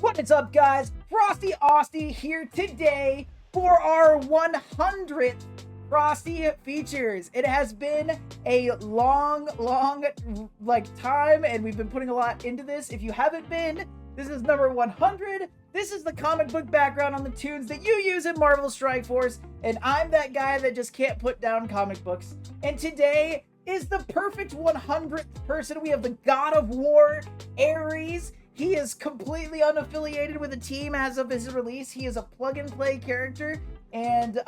What is up, guys? Frosty Osty here today for our 100th Frosty features. It has been a long time, and we've been putting a lot into this. If you haven't been, this is number 100. This is the comic book background on the tunes that you use in Marvel Strike Force, and I'm that guy that just can't put down comic books. And today is the perfect 100th person. We have the God of War, Ares. He is completely unaffiliated with a team as of his release. He is a plug-and-play character, and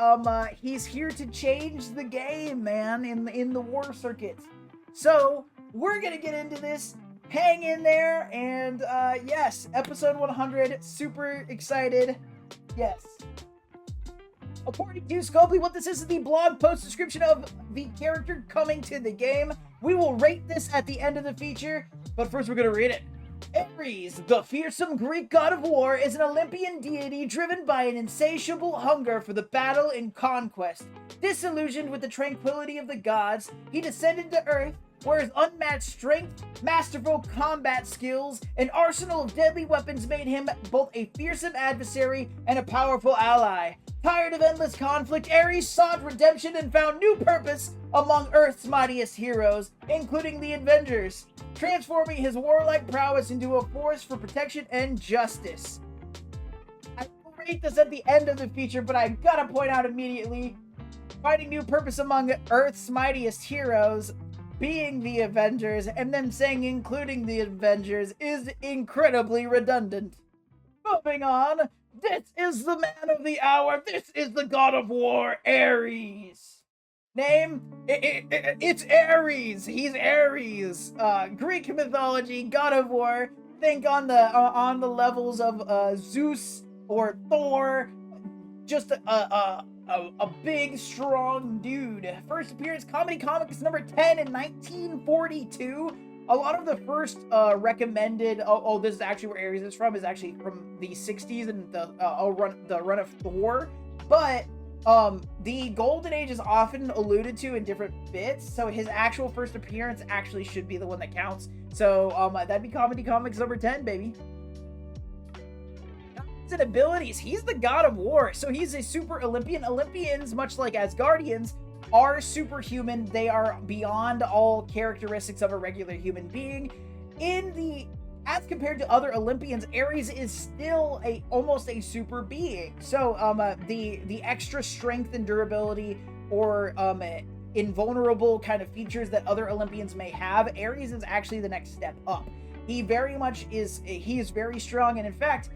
he's here to change the game, man, in the war circuit. So we're gonna get into this. Hang in there, and yes, episode 100. Super excited. Yes. According to Scopely, what this is the blog post description of the character coming to the game. We will rate this at the end of the feature, but first we're gonna read it. Ares, the fearsome Greek god of war, is an Olympian deity driven by an insatiable hunger for the battle and conquest. Disillusioned with the tranquility of the gods, he descended to Earth, where his unmatched strength, masterful combat skills, and arsenal of deadly weapons made him both a fearsome adversary and a powerful ally. Tired of endless conflict, Ares sought redemption and found new purpose among Earth's mightiest heroes, including the Avengers, transforming his warlike prowess into a force for protection and justice. I will rate this at the end of the feature, but I gotta point out immediately, finding new purpose among Earth's mightiest heroes, being the Avengers, and then saying including the Avengers is incredibly redundant. Moving on, this is the man of the hour. This is the God of War, Ares. Name? It's Ares. He's Ares. Greek mythology, God of War. Think on the levels of Zeus or Thor. Just a big, strong dude. First appearance, Comedy Comics number 10 in 1942. A lot of the first recommended, this is actually where Ares is actually from the 60s and the run of Thor. But the Golden Age is often alluded to in different bits, so his actual first appearance actually should be the one that counts. So that'd be Comedy Comics number 10, baby. And abilities, he's the God of War, so he's a super Olympian. Olympians, much like Asgardians, are superhuman. They are beyond all characteristics of a regular human being. As compared to other Olympians, Ares is still almost a super being. So the extra strength and durability or invulnerable kind of features that other Olympians may have, Ares is actually the next step up. He is very strong, and in fact,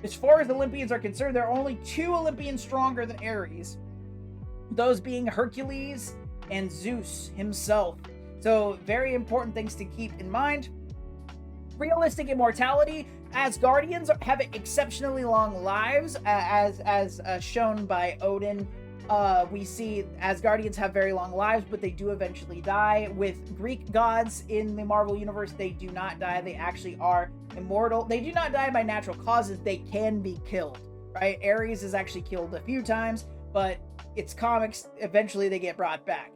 as far as Olympians are concerned, there are only two Olympians stronger than Ares. Those being Hercules and Zeus himself. So, very important things to keep in mind. Realistic immortality. Asgardians have exceptionally long lives, as shown by Odin. We see Asgardians have very long lives, but they do eventually die. With Greek gods in the Marvel Universe, they do not die. They actually are immortal. They do not die by natural causes. They can be killed, right? Ares is actually killed a few times, but it's comics. Eventually, they get brought back.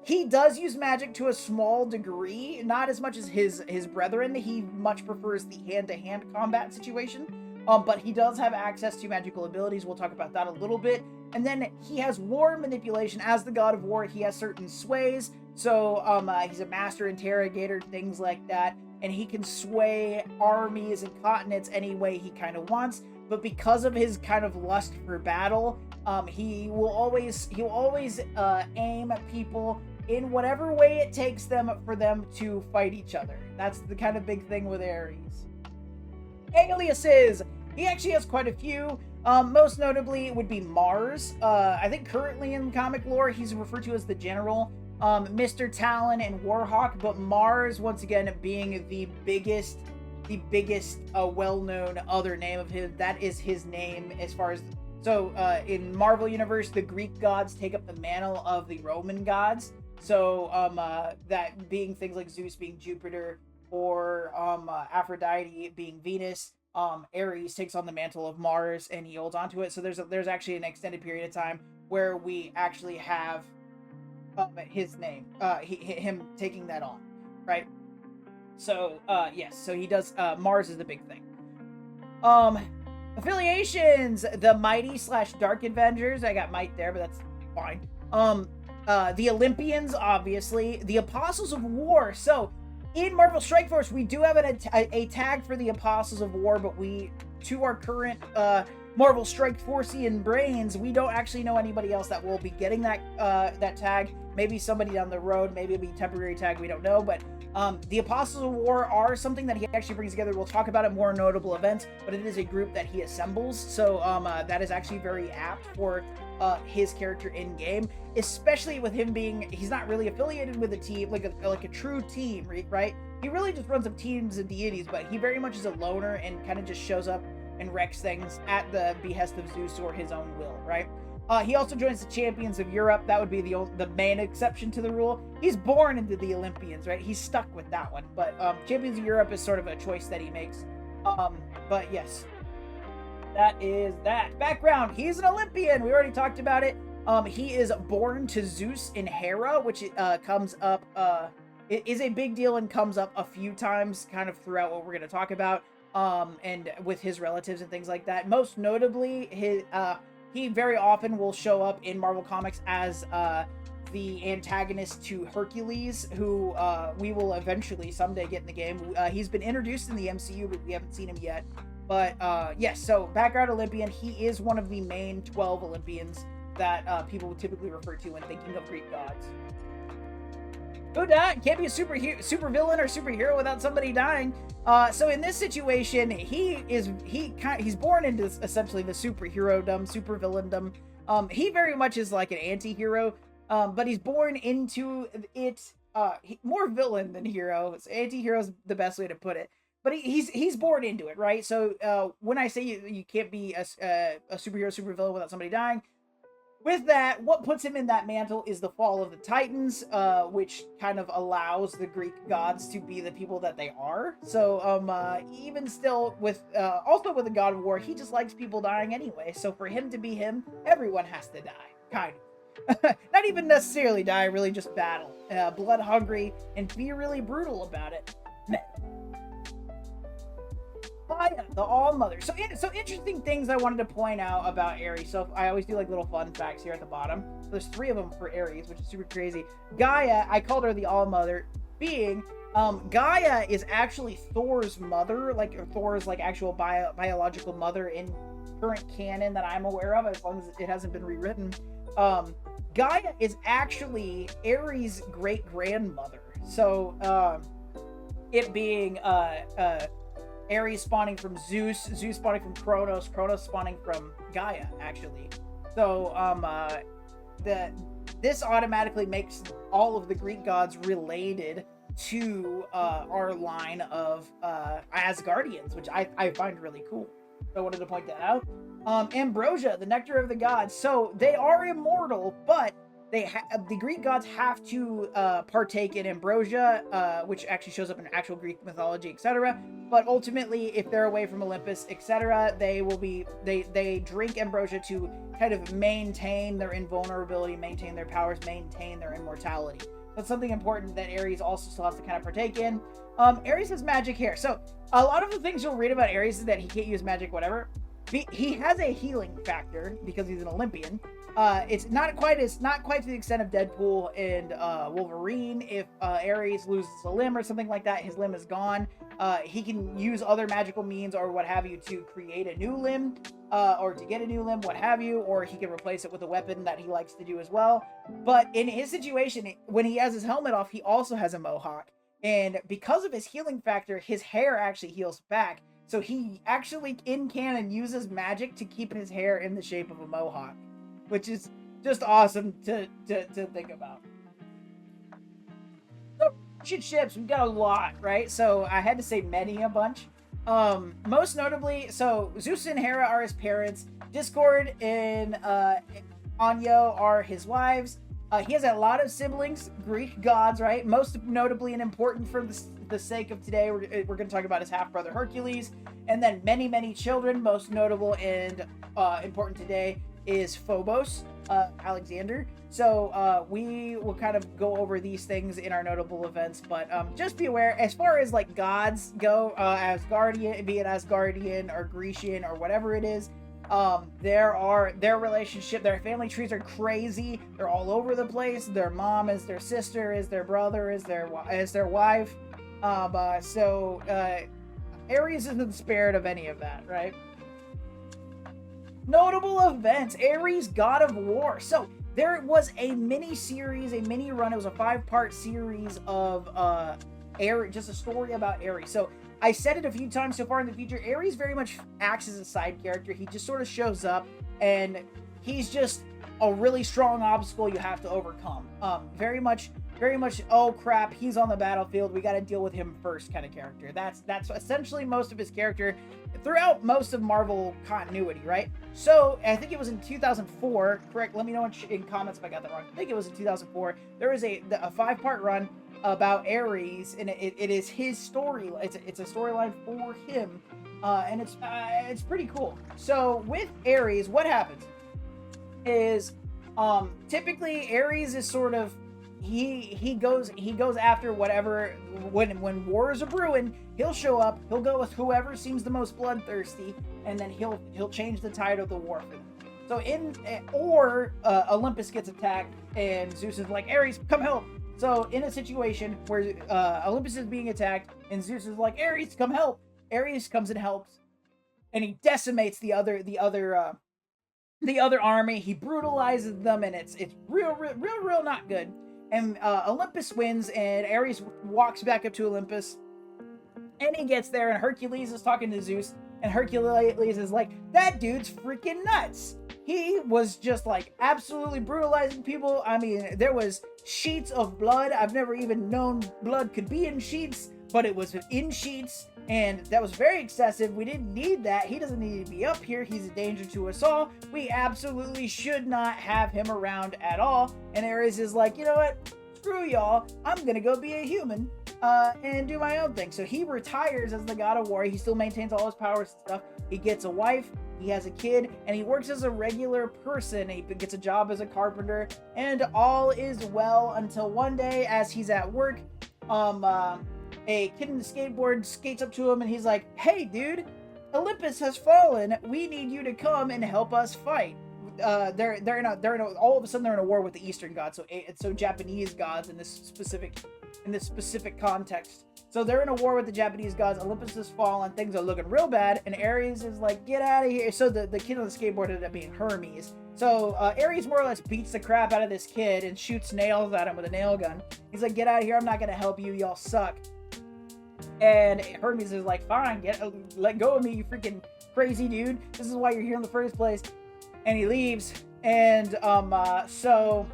He does use magic to a small degree, not as much as his brethren. He much prefers the hand-to-hand combat situation. But he does have access to magical abilities. We'll talk about that a little bit. And then he has war manipulation. As the God of War, he has certain sways. So he's a master interrogator, things like that. And he can sway armies and continents any way he kind of wants. But because of his kind of lust for battle, he will always aim at people in whatever way it takes for them to fight each other. That's the kind of big thing with Ares. Aliases. He actually has quite a few. Most notably would be Mars. I think currently in comic lore, he's referred to as the General, Mr. Talon, and Warhawk, but Mars, once again, being the biggest well-known other name of his. That is his name as far as... So, in Marvel Universe, the Greek gods take up the mantle of the Roman gods. So, that being things like Zeus being Jupiter, or Aphrodite being Venus, Ares takes on the mantle of Mars and he holds onto it. So there's actually an extended period of time where we actually have his name, him taking that on, right? So yes, so he does. Mars is the big thing. Um, Affiliations: the Mighty / Dark Avengers. I got Might there, but that's fine. The Olympians, obviously. The Apostles of War. So, in Marvel Strike Force, we do have a tag for the Apostles of War, but to our current Marvel Strike Forcean brains, we don't actually know anybody else that will be getting that tag. Maybe somebody down the road, maybe it'll be a temporary tag, we don't know, but the Apostles of War are something that he actually brings together. We'll talk about it more in notable events, but it is a group that he assembles, so that is actually very apt for his character in game, especially with him he's not really affiliated with a team, like a true team, right? He really just runs up teams of deities, but he very much is a loner and kind of just shows up and wrecks things at the behest of Zeus or his own will, right? He also joins the Champions of Europe. That would be the main exception to the rule. He's born into the Olympians, right? He's stuck with that one. But Champions of Europe is sort of a choice that he makes. But yes, that is that. Background: he's an Olympian. We already talked about it. He is born to Zeus and Hera, which comes up. It is a big deal and comes up a few times, kind of throughout what we're going to talk about. And with his relatives and things like that. Most notably, he very often will show up in Marvel Comics as the antagonist to Hercules, who we will eventually someday get in the game. He's been introduced in the MCU, but we haven't seen him yet. But yes, so background Olympian. He is one of the main 12 Olympians that people would typically refer to when thinking of Greek gods. Who died? Can't be a super villain or superhero without somebody dying. So in this situation, he's born into essentially the superhero-dom, supervillain-dom. He very much is like an anti-hero, but he's born into it. More villain than hero. Anti-hero is the best way to put it. But he's born into it, right? So when I say you can't be a superhero, supervillain without somebody dying. With that, what puts him in that mantle is the fall of the Titans, which kind of allows the Greek gods to be the people that they are. So, even still, also with the God of War, he just likes people dying anyway. So for him to be him, everyone has to die, kind of. Not even necessarily die, really just battle, blood hungry, and be really brutal about it. Gaia, the All-Mother. So interesting things I wanted to point out about Ares. So I always do like little fun facts here at the bottom. So there's 3 of them for Ares, which is super crazy. Gaia, I called her the All-Mother, being Gaia is actually Thor's mother, like Thor's like actual biological mother in current canon that I'm aware of, as long as it hasn't been rewritten. Gaia is actually Ares' great-grandmother. So it being Ares spawning from Zeus spawning from Kronos spawning from Gaia, actually. So, this automatically makes all of the Greek gods related to our line of Asgardians, which I find really cool. So I wanted to point that out. Ambrosia, the nectar of the gods. So they are immortal, but the Greek gods have to partake in ambrosia, which actually shows up in actual Greek mythology, etc. But ultimately, if they're away from Olympus, etc., they drink ambrosia to kind of maintain their invulnerability, maintain their powers, maintain their immortality. That's something important that Ares also still has to kind of partake in. Ares has magic hair. So a lot of the things you'll read about Ares is that he can't use magic, whatever. He has a healing factor because he's an Olympian. It's not quite to the extent of Deadpool and Wolverine. If Ares loses a limb or something like that, his limb is gone. He can use other magical means or what have you to create a new limb, or to get a new limb, what have you, or he can replace it with a weapon that he likes to do as well. But in his situation, when he has his helmet off, he also has a mohawk. And because of his healing factor, his hair actually heals back. So he actually, in canon, uses magic to keep his hair in the shape of a mohawk, which is just awesome to think about. So, ships, we've got a lot, right? So I had to say many a bunch. Most notably, so Zeus and Hera are his parents. Discord and Anyo are his wives. He has a lot of siblings, Greek gods, right? Most notably and important for the sake of today, we're going to talk about his half-brother Hercules. And then many, many children. Most notable and important today is Phobos. Alexander. So we will kind of go over these things in our notable events, but just be aware, as far as like gods go, Asgardian, be it Asgardian or Grecian or whatever it is, their relationship, their family trees are crazy. They're all over the place. Their mom is their sister, is their brother, is their wife. Ares isn't spared of any of that, right? Notable events: Ares, god of war. So there was a mini series, a mini run. It was a 5-part series of Ares, just a story about Ares. So I said it a few times so far in the feature. Ares very much acts as a side character. He just sort of shows up, and he's just a really strong obstacle you have to overcome. Very much, oh crap, he's on the battlefield, we got to deal with him first kind of character. That's essentially most of his character throughout most of Marvel continuity, right? So I think it was in 2004. Correct? Let me know in comments if I got that wrong. I think it was in 2004. There was a 5-part run about Ares, and it is his story. It's a storyline for him, and it's pretty cool. So with Ares, what happens is typically Ares is sort of he goes after whatever. When wars are brewing, he'll show up, he'll go with whoever seems the most bloodthirsty, and then he'll change the tide of the war for them. So Olympus gets attacked, and Zeus is like, Ares, come help. So in a situation where Olympus is being attacked, and Zeus is like, Ares, come help. Ares comes and helps, and he decimates the other army. He brutalizes them, and it's real not good. And Olympus wins, and Ares walks back up to Olympus, and he gets there, and Hercules is talking to Zeus, and Hercules is like, that dude's freaking nuts. He was just like absolutely brutalizing people. I mean, there was sheets of blood. I've never even known blood could be in sheets, but it was in sheets, and that was very excessive. We didn't need that. He doesn't need to be up here. He's a danger to us all. We absolutely should not have him around at all. And Ares is like, you know what? Screw y'all. I'm gonna go be a human and do my own thing. So he retires as the god of war. He still maintains all his powers and stuff. He gets a wife. He has a kid, and he works as a regular person. He gets a job as a carpenter, and all is well until one day, as he's at work, a kid in the skateboard skates up to him, and he's like, hey dude, Olympus has fallen. We need you to come and help us fight. All of a sudden they're in a war with the Eastern gods, so Japanese gods in this specific context. So they're in a war with the Japanese gods. Olympus has fallen. Things are looking real bad. And Ares is like, get out of here. So the kid on the skateboard ended up being Hermes. So Ares more or less beats the crap out of this kid and shoots nails at him with a nail gun. He's like, get out of here. I'm not going to help you. Y'all suck. And Hermes is like, fine, let go of me, you freaking crazy dude. This is why you're here in the first place. And he leaves. And so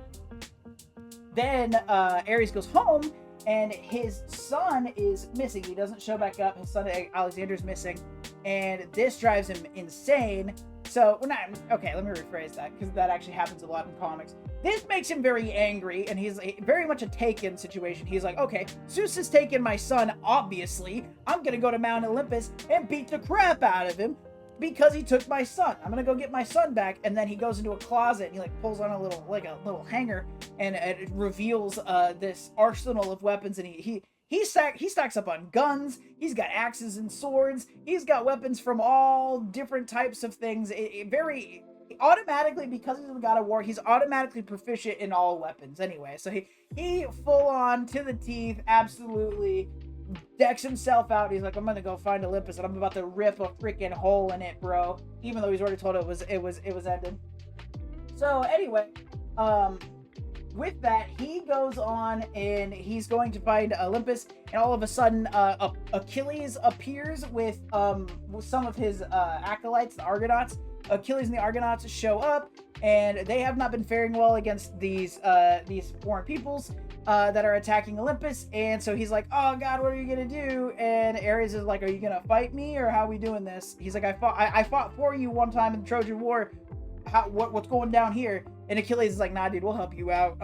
then Ares goes home, and his son is missing. He doesn't show back up. His son Alexander's missing, and this drives him insane. So let me rephrase that, because that actually happens a lot in comics. This makes him very angry, and he's very much a taken situation. He's like, okay, Zeus has taken my son, obviously. I'm gonna go to Mount Olympus and beat the crap out of him because he took my son. I'm gonna go get my son back. And then he goes into a closet, and he pulls on a little hanger, and it reveals this arsenal of weapons, and he stacks up on guns. He's got axes and swords. He's got weapons from all different types of things. Automatically, because he's the god of war, he's automatically proficient in all weapons anyway. So he full on to the teeth, absolutely decks himself out. He's like, I'm gonna go find Olympus, and I'm about to rip a freaking hole in it, bro. Even though he's already told it was ended. So anyway, with that, he goes on, and he's going to find Olympus, and all of a sudden, Achilles appears with some of his acolytes, the Argonauts. Achilles and the Argonauts show up, and they have not been faring well against these foreign peoples that are attacking Olympus. And so he's like, oh god, what are you gonna do? And Ares is like, are you gonna fight me, or how are we doing this? He's like, I fought for you one time in the Trojan War. What's going down here? And Achilles is like, nah dude, we'll help you out.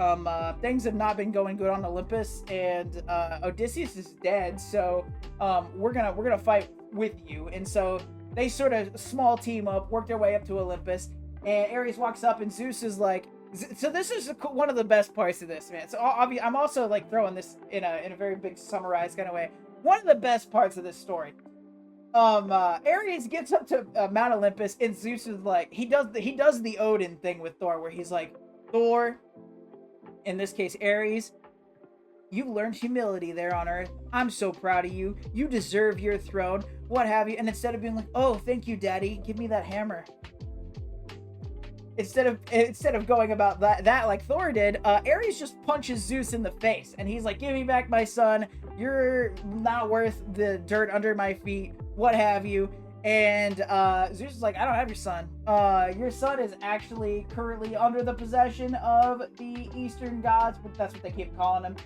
Things have not been going good on Olympus, and Odysseus is dead, so we're gonna fight with you. And so they sort of small team up, work their way up to Olympus, and Ares walks up, and Zeus is like, So this is one of the best parts of this, man. So I'm also like throwing this in a very big summarized kind of way. One of the best parts of this story. Ares gets up to Mount Olympus, and Zeus is like, he does the Odin thing with Thor, where he's like, Thor, in this case Ares, you learned humility there on Earth. I'm so proud of you. You deserve your throne. What have you? And instead of being like, oh, thank you, Daddy, give me that hammer. Instead of going about that like Thor did, Ares just punches Zeus in the face, and he's like, give me back my son. You're not worth the dirt under my feet. What have you? And Zeus is like, I don't have your son. Your son is actually currently under the possession of the Eastern gods, but that's what they keep calling him.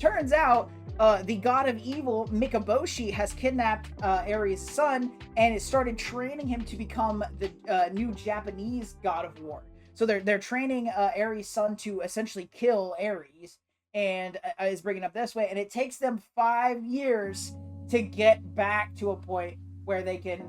Turns out the god of evil, Mikaboshi, has kidnapped Ares' son and has started training him to become the new Japanese god of war. So they're training Ares' son to essentially kill Ares, and is bringing up this way. And it takes them 5 years to get back to a point where they can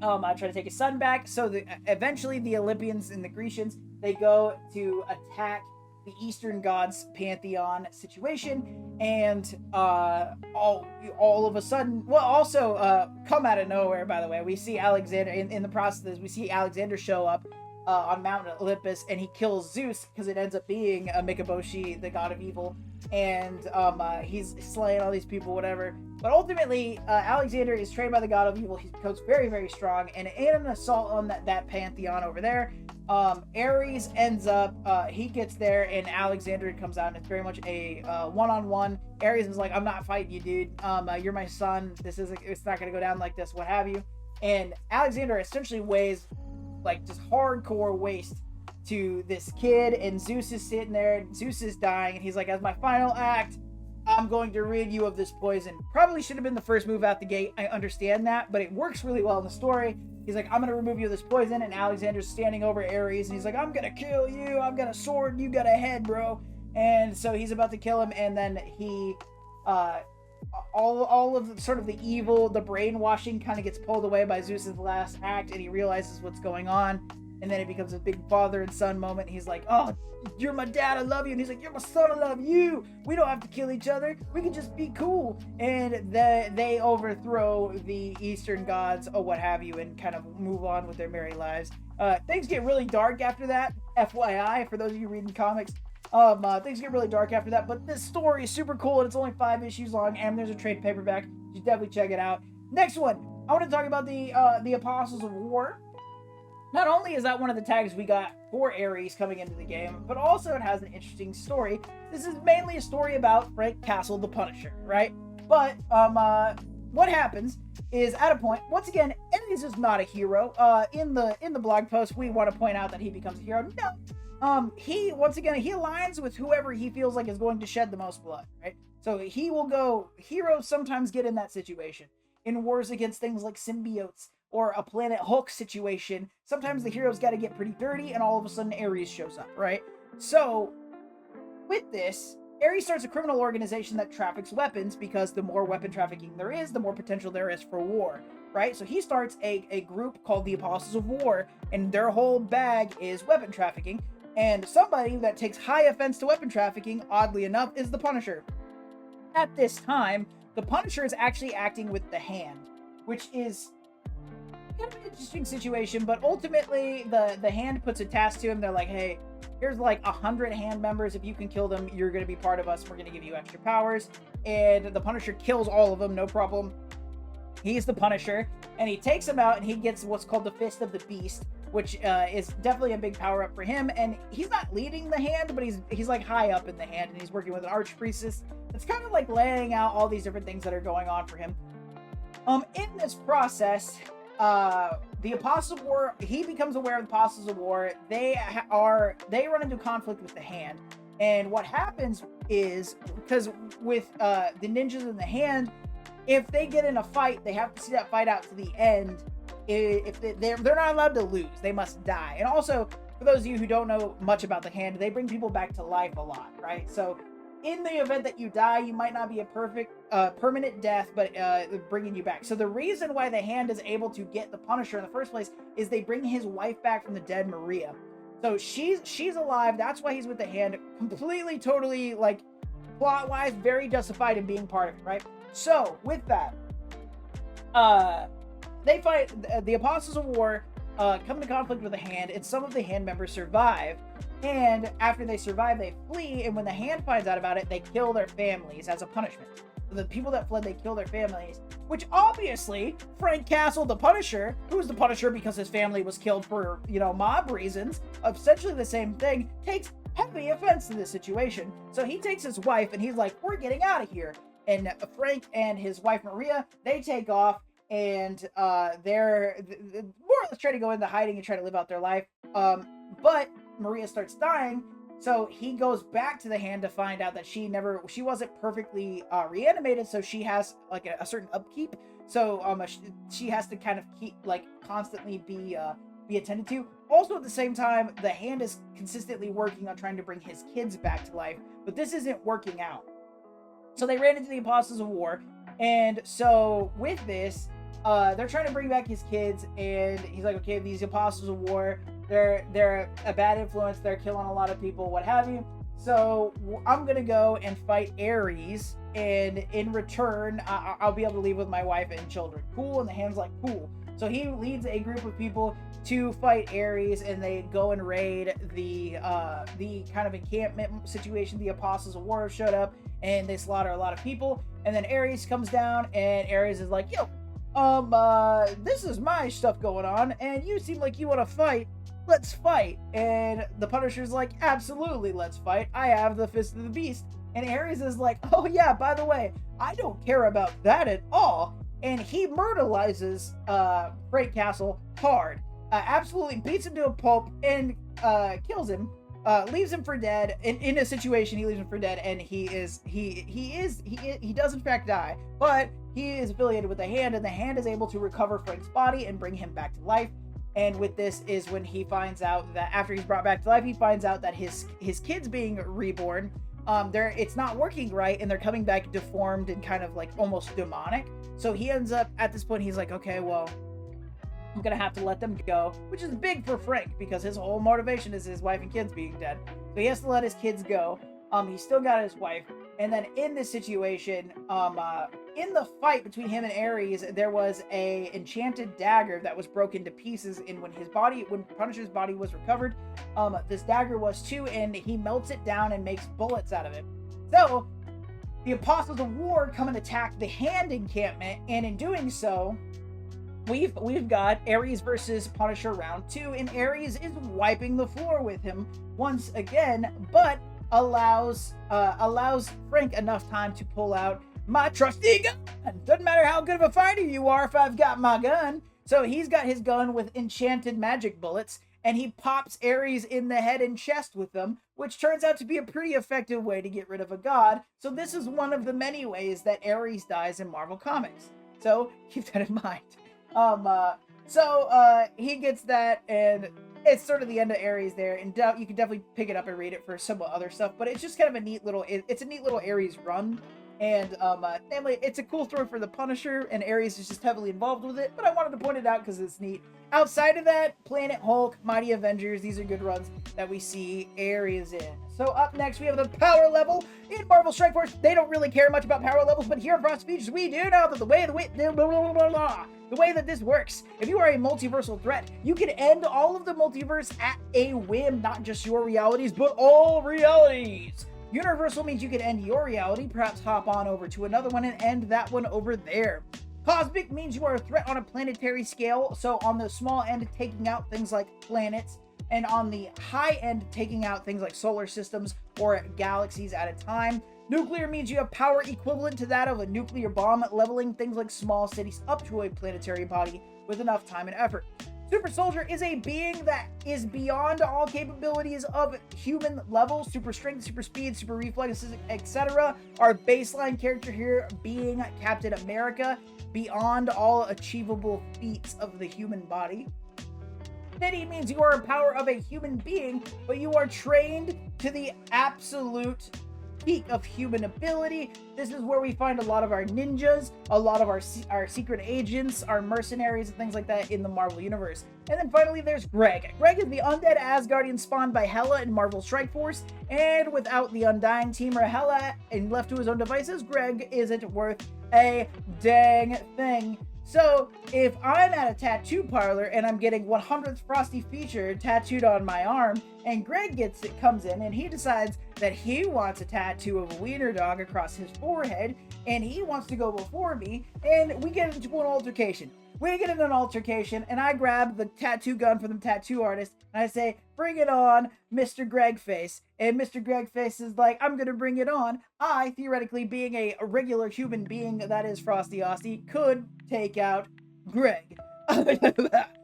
try to take his son back. So eventually the Olympians and the Grecians, they go to attack the Eastern gods pantheon situation, and all of a sudden, well, also come out of nowhere, by the way, we see Alexander in the process of this, we see Alexander show up on Mount Olympus, and he kills Zeus because it ends up being Mikaboshi, the god of evil, and he's slaying all these people, whatever. But ultimately, Alexander is trained by the god of evil. He becomes very, very strong, and in an assault on that pantheon over there, Ares ends up, he gets there, and Alexander comes out, and it's very much a one-on-one. Ares is like, I'm not fighting you, dude. You're my son. It's not gonna go down like this, what have you. And Alexander essentially weighs like just hardcore waste to this kid, and Zeus is sitting there, Zeus is dying, and he's like, as my final act, I'm going to rid you of this poison. Probably should have been the first move out the gate, I understand that, but it works really well in the story. He's like, I'm going to remove you of this poison, and Alexander's standing over Ares, and he's like, I'm going to kill you, I've got a sword, and you got a head, bro. And so he's about to kill him, and then he, all of sort of the evil, the brainwashing kind of gets pulled away by Zeus's last act, and he realizes what's going on, and then it becomes a big father and son moment. He's like, oh, you're my dad, I love you. And he's like, you're my son, I love you. We don't have to kill each other. We can just be cool. And they overthrow the Eastern gods or what have you, and kind of move on with their merry lives. Things get really dark after that. FYI, for those of you reading comics, things get really dark after that. But this story is super cool, and it's only 5 issues long, and there's a trade paperback. You should definitely check it out. Next one, I want to talk about the Apostles of War. Not only is that one of the tags we got for Ares coming into the game, but also it has an interesting story. This is mainly a story about Frank Castle, the Punisher, right? But what happens is, at a point, once again, Ares is not a hero. In the blog post, we want to point out that he becomes a hero. No, he aligns with whoever he feels like is going to shed the most blood, right? So he will go. Heroes sometimes get in that situation in wars against things like symbiotes, or a Planet Hulk situation. Sometimes the heroes got to get pretty dirty, and all of a sudden Ares shows up, right? So with this, Ares starts a criminal organization that traffics weapons, because the more weapon trafficking there is, the more potential there is for war, right? So he starts a group called the Apostles of War, and their whole bag is weapon trafficking. And somebody that takes high offense to weapon trafficking, oddly enough, is the Punisher. At this time, the Punisher is actually acting with the Hand, which is kind of an interesting situation, but ultimately the Hand puts a task to him. They're like, hey, here's like 100 Hand members. If you can kill them, you're going to be part of us. We're going to give you extra powers. And the Punisher kills all of them, no problem. He's the Punisher, and he takes them out, and he gets what's called the Fist of the Beast, which is definitely a big power up for him. And he's not leading the Hand, but he's like high up in the Hand, and he's working with an archpriestess. It's kind of like laying out all these different things that are going on for him. In this process, the Apostles of War, he becomes aware of the Apostles of War. They run into conflict with the Hand, and what happens is, because with the ninjas in the Hand, if they get in a fight, they have to see that fight out to the end. If they're not allowed to lose, they must die. And also, for those of you who don't know much about the Hand, they bring people back to life a lot, right? So in the event that you die, you might not be a perfect permanent death, but bringing you back. So the reason why the Hand is able to get the Punisher in the first place is they bring his wife back from the dead, Maria. So she's alive. That's why he's with the hand. Completely, totally, like, plot-wise, very justified in being part of it, right? So with that, they fight the Apostles of War. Come into conflict with the hand, and some of the hand members survive. And after they survive, they flee. And when the hand finds out about it, they kill their families as a punishment. The people that fled, they kill their families, which obviously Frank Castle, the Punisher, who's the Punisher because his family was killed for, mob reasons, essentially the same thing, takes heavy offense to this situation. So he takes his wife and he's like, we're getting out of here. And Frank and his wife Maria, they take off, and they're more or less trying to go into hiding and try to live out their life. But Maria starts dying. So he goes back to the hand to find out that she wasn't perfectly reanimated, so she has like a certain upkeep. So she has to kind of keep, like, constantly be attended to. Also, at the same time, the hand is consistently working on trying to bring his kids back to life, but this isn't working out. So they ran into the Apostles of War, and so with this, they're trying to bring back his kids, and he's like, okay, these Apostles of War, they're a bad influence, they're killing a lot of people, what have you. So I'm gonna go and fight Ares, and in return, I'll be able to leave with my wife and children. Cool. And the hand's like, cool. So he leads a group of people to fight Ares, and they go and raid the kind of encampment situation. The Apostles of War have showed up, and they slaughter a lot of people. And then Ares comes down, and Ares is like, yo, this is my stuff going on, and you seem like you want to fight. Let's fight. And the Punisher's like, absolutely, let's fight. I have the Fist of the Beast. And Ares is like, oh yeah, by the way, I don't care about that at all. And he myrtleizes Frank Castle hard. Absolutely beats him to a pulp and kills him. Leaves him for dead. In a situation, he leaves him for dead, and he does in fact die, but he is affiliated with the hand, and the hand is able to recover Frank's body and bring him back to life. And with this is when he finds out that after he's brought back to life, he finds out that his kids being reborn, it's not working right, and they're coming back deformed and kind of like almost demonic. So he ends up at this point, he's like, okay, well, I'm gonna have to let them go, which is big for Frank because his whole motivation is his wife and kids being dead. So he has to let his kids go. He's still got his wife. And then in this situation, in the fight between him and Ares, there was a enchanted dagger that was broken to pieces. And when Punisher's body was recovered, this dagger was too, and he melts it down and makes bullets out of it. So the Apostles of War come and attack the hand encampment, and in doing so, we've got Ares versus Punisher round 2, and Ares is wiping the floor with him once again, but allows Frank enough time to pull out my trusty gun. Doesn't matter how good of a fighter you are if I've got my gun. So he's got his gun with enchanted magic bullets, and he pops Ares in the head and chest with them, which turns out to be a pretty effective way to get rid of a god. So this is one of the many ways that Ares dies in Marvel Comics. So keep that in mind. He gets that, and it's sort of the end of Ares there, and you can definitely pick it up and read it for some other stuff, but it's just kind of a neat little Ares run, and namely, it's a cool story for the Punisher, and Ares is just heavily involved with it, but I wanted to point it out because it's neat. Outside of that, Planet Hulk, Mighty Avengers, these are good runs that we see Ares in. So up next, we have the power level. In Marvel Strike Force, they don't really care much about power levels, but here at Frost Features, we do know that the way that this works, if you are a multiversal threat, you can end all of the multiverse at a whim, not just your realities, but all realities. Universal means you can end your reality, perhaps hop on over to another one and end that one over there. Cosmic means you are a threat on a planetary scale, so on the small end, taking out things like planets, and on the high end, taking out things like solar systems or galaxies at a time. Nuclear means you have power equivalent to that of a nuclear bomb, leveling things like small cities up to a planetary body with enough time and effort. Super Soldier is a being that is beyond all capabilities of human level. Super strength, super speed, super reflexes, etc. Our baseline character here being Captain America, beyond all achievable feats of the human body. City means you are a power of a human being, but you are trained to the absolute peak of human ability. This is where we find a lot of our ninjas, a lot of our secret agents, our mercenaries, and things like that in the Marvel Universe. And then finally, there's Greg. Greg is the undead Asgardian spawned by Hela in Marvel Strike Force, and without the Undying Team or Hela and left to his own devices, Greg isn't worth a dang thing. So, if I'm at a tattoo parlor and I'm getting 100th Frosty feature tattooed on my arm, and Greg comes in and he decides that he wants a tattoo of a wiener dog across his forehead, and he wants to go before me, and we get into an altercation. We get into an altercation, and I grab the tattoo gun from the tattoo artist, and I say, "Bring it on, Mr. Greg Face." And Mr. Greg Face is like, "I'm gonna bring it on." I, theoretically, being a regular human being that is Frosty Austy, could take out Greg.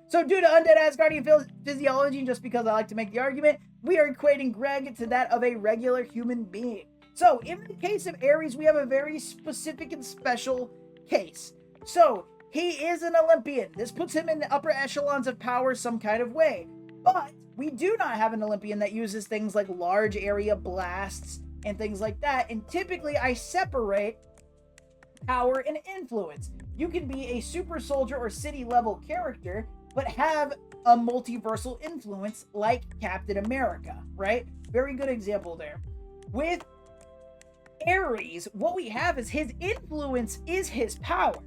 So due to undead Asgardian physiology, and just because I like to make the argument, we are equating Greg to that of a regular human being. So in the case of Ares, we have a very specific and special case. So he is an Olympian. This puts him in the upper echelons of power some kind of way. But we do not have an Olympian that uses things like large area blasts and things like that. And typically I separate power and influence. You can be a super soldier or city level character, but have a multiversal influence like Captain America, right? Very good example there. With Ares, what we have is his influence is his power.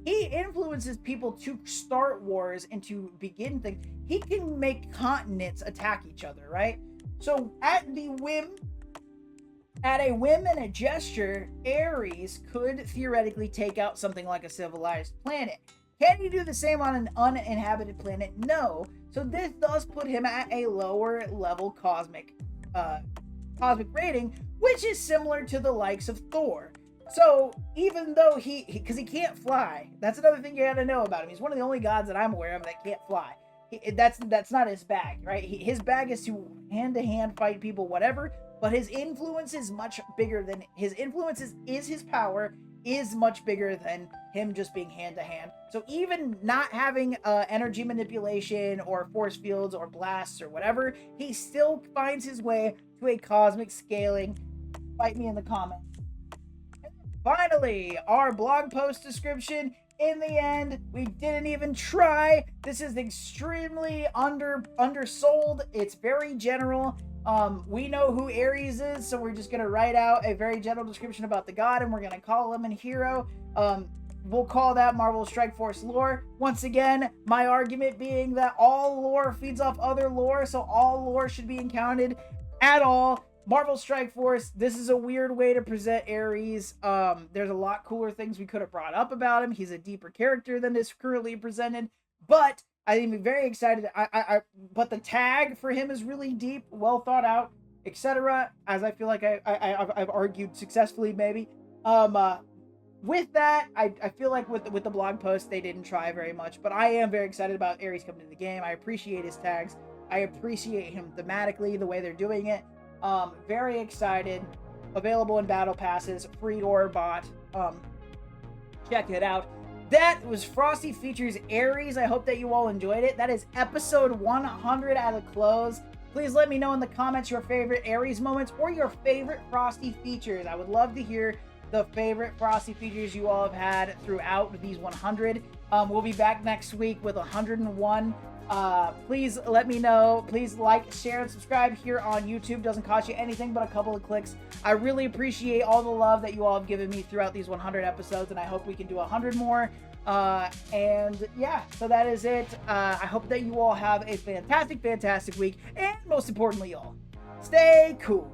He influences people to start wars and to begin things. He can make continents attack each other, right? So at a whim and a gesture, Ares could theoretically take out something like a civilized planet. Can he do the same on an uninhabited planet? No. So this does put him at a lower level cosmic rating, which is similar to the likes of Thor. So even though because he can't fly, that's another thing you gotta know about him. He's one of the only gods that I'm aware of that can't fly. That's not his bag, right? His bag is to hand-to-hand fight people, whatever. But his influence is much bigger than his his power is much bigger than him just being hand-to-hand. So even not having energy manipulation or force fields or blasts or whatever, he still finds his way to a cosmic scaling. Fight me in the comments. Finally, our blog post description. In the end, we didn't even try. This is extremely undersold. It's very general. We know who Ares is, so we're just gonna write out a very general description about the god, and we're gonna call him a hero. We'll call that Marvel Strike Force lore. Once again, my argument being that all lore feeds off other lore, so all lore should be encountered at all. Marvel Strike Force, this is a weird way to present Ares. There's a lot cooler things we could have brought up about him. He's a deeper character than is currently presented, but I think I'm very excited. But the tag for him is really deep, well thought out, etc. As I feel like I've argued successfully, maybe. With that, I feel like with the blog post, they didn't try very much, but I am very excited about Ares coming to the game. I appreciate his tags. I appreciate him thematically, the way they're doing it. Very excited. Available in battle passes, free or bought. Check it out. That was Frosty Features Ares. I hope that you all enjoyed it. That is episode 100 at a close. Please let me know in the comments your favorite Ares moments or your favorite Frosty features. I would love to hear the favorite Frosty features you all have had throughout these 100. We'll be back next week with 101. Please let me know. Please like, share, and subscribe here on YouTube. Doesn't cost you anything but a couple of clicks. I really appreciate all the love that you all have given me throughout these 100 episodes, and I hope we can do 100 more. And yeah, so that is it. I hope that you all have a fantastic week, and most importantly, y'all, stay cool.